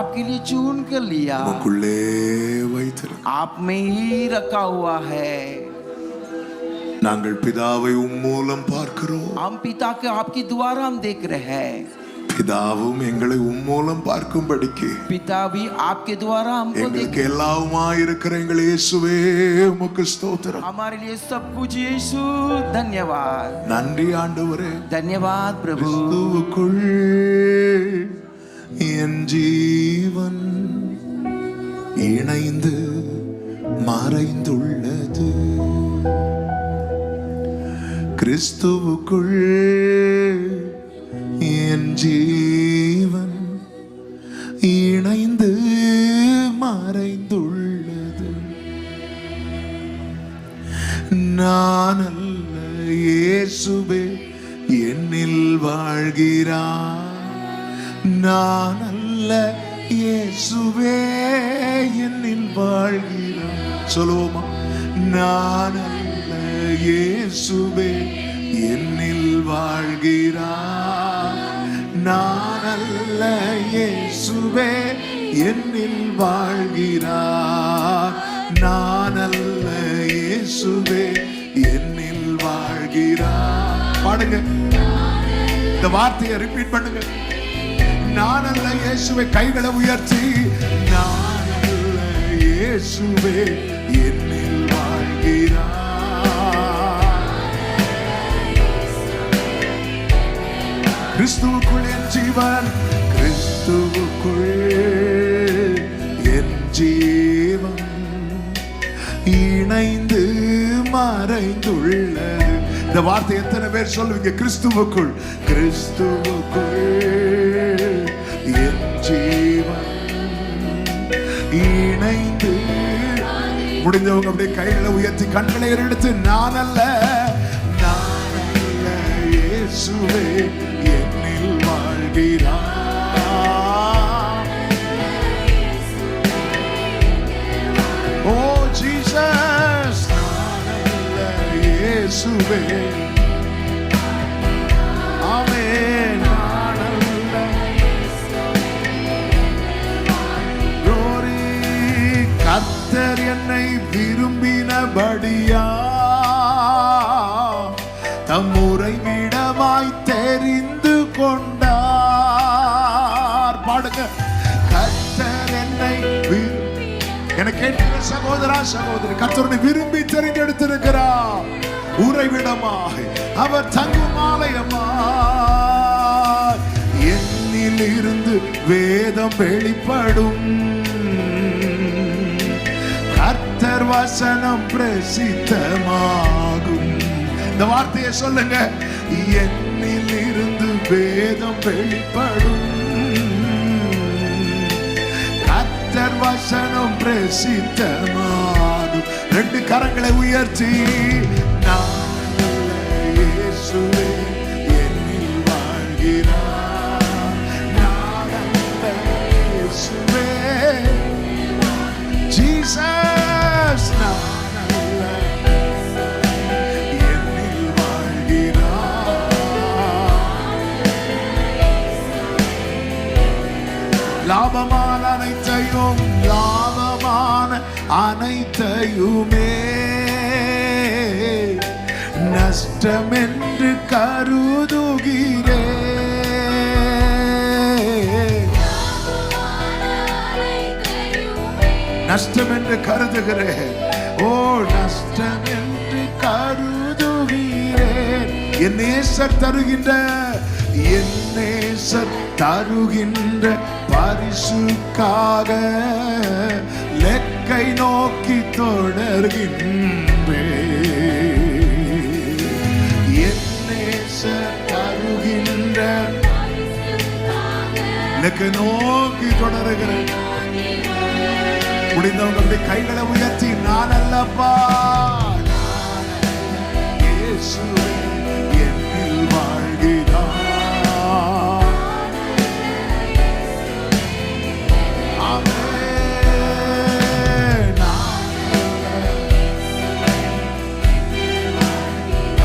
आपके लिए चुन कर लिया, உமக்குள்ளே வைத்திருக்கிறோம். आप में ही रखा हुआ है. நாங்கள் பிதாவை மூலம் பார்க்கிறோம். हम पिता के आपकी द्वारा हम देख रहे हैं. பிதாவும் எங்களை மூலம் பார்க்கும்படிக்கு पिता भी आपके द्वारा हमको எங்களுக்கு எல்லாமாய் இருக்கிற எங்கள் இயேசுவே உமக்கு ஸ்தோத்திரம். हमारे लिए सब कुछ यीशु, धन्यवाद. நன்றி ஆண்டவரே. धन्यवाद प्रभु. கிறிஸ்துவுக்குள் என் ஜீவன் இணைந்து மறைந்துள்ளது. கிறிஸ்துவுக்குள் என் ஜீவன் இணைந்து மறைந்துள்ளது. நான் அல்ல இயேசுவே என்னில் வாழ்கிறார். நான் அல்ல இயேசுவே என்னில் வாழ்கிறார். சொல்லுவோமா? நான் அல்ல இயேசுவே என்னில் வாழ்கிறார். நான் அல்ல இயேசுவே என்னில் வாழ்கிறார். நான் அல்ல இயேசுவே என்னில் வாழ்கிறார். பாடுங்க, இந்த வார்த்தையை ரிப்பீட் பண்ணுங்க. நான் அல்ல இயேசுவே, கைகளை உயர்த்தி, நான் அல்ல இயேசுவே என்னில் வாழ்கிறார். கிறிஸ்துவுக்குள் என் ஜீவன், கிறிஸ்துவுக்குள் என் ஜீவன் இணைந்து மறைந்துள்ளது. இந்த வார்த்தை எத்தனை பேர் சொல்லுவீங்க? கிறிஸ்துவுக்குள், கிறிஸ்துவுக்குள் என் ஜீவன் இணைந்து. முடிஞ்சவங்க அப்படியே கைகளை உயர்த்தி கண்களை எடுத்து, நான் அல்ல, நான் அல்ல இயேசுவே என்னில் வாழ்கிறார். ஓ ஜீசஸ், நான் அல்ல இயேசுவே. ஆமென். நான் அல்ல. glory. கர்த்தர் என்னை விரும்பினபடியா தம் உறைவிடமாய் தெரிந்து கொண்டார். பாடுங்க. கர்த்தர் என்னை எனக்கு கேட்கிற சகோதரா சகோதரி, கர்த்தரை விரும்பி தெரிந்தெடுத்திருக்கிறார். உறைவிடமாய் அவர் தங்கும் ஆலயமாய் என்னில் இருந்து வேதம் வெளிப்படும். கர்த்தர் வசனம் பிரசித்தமாகும். இந்த வார்த்தையை சொல்லுங்க. என்னில் இருந்து வேதம் வெளிப்படும். கர்த்தர் வசனம் பிரசித்தமாகும். ரெண்டு கரங்களை உயர்த்தி, நான் அல்ல இயேசுவே என்னில் வாழ்கிறார். நான் அல்ல இயேசுவே ஜீசஸ். நான் அல்ல என்னில் வாழ்கிறார். லாபமான அனைத்தையும், லாபமான அனைத்தையுமே நஷ்டம் என்று கருதுகிறேன். நஷ்டம் என்று கருதுகிறேன். ஓ நஷ்டம் என்று கருதுகிறேன். என் நேசர் தருகின்ற, என் நேசர் தருகின்ற பரிசுக்காக லெக்கை நோக்கி தொடர்கின்றேன். என் நேசர் தருகின்ற லெக்கை நோக்கி தொடர்கிறேன். முடிந்தவங்க அப்படி கைகளை உயர்த்தி, நான் அல்லப்பா, இயேசுவே என்னில் வாழ்கிறார். ஆமென்.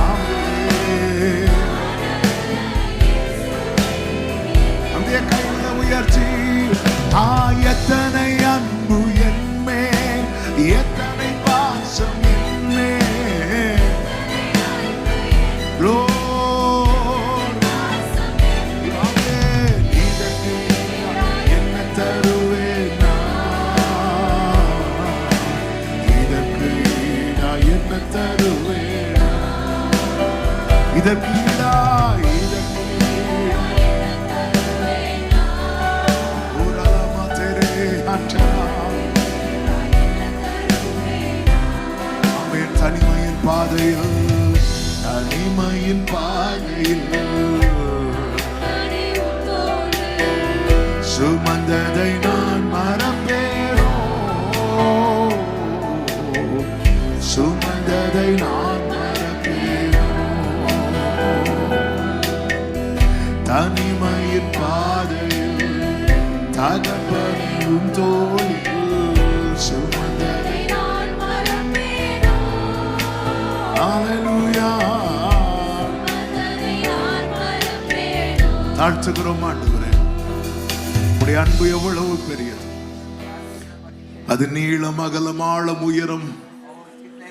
ஆமென். அப்படியே கைகளை உயர்த்தி, தருவேன் இதற்கு ஈடா என்ன தருவேன் இதற்கு ஈடா தனிமையின் பாதையில் சுமந்ததை நான் மறப்பேனோ சுமந்ததை நான் மறப்பேனோ தனிமையின் பாதையில் தகப்பனின் தோளில் சுமந்ததை நான் மறப்பேனோ ஹல்லேலூயா தாழ்த்துகிறோம் ஆண்டவரே உம்முடைய அன்பு எவ்வளவு பெரியது அது நீளம் அகலம் ஆழம் உயரம்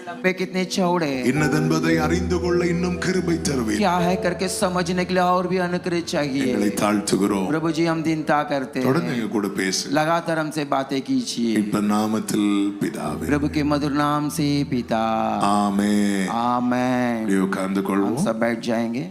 लंबे कितने चौड़े இன்னதென்பதை அறிந்து கொள்ள இன்னும் கிருபை தருவீர் क्या है करके समझने के लिए और भी अनुग्रह चाहिए எங்களை தாழ்த்துகிறோம் प्रभु जी हम दीनता करते हैं தொடர்ந்து எங்க கூட பேசு लगातार हमसे बातें कीजिए இப்ப நாமத்தில் பிதாவே प्रभु के मधुर नाम से पिता ஆமென் आमेन அப்படியே உட்கார்ந்து हम கொள்வோம் सब बैठ जाएंगे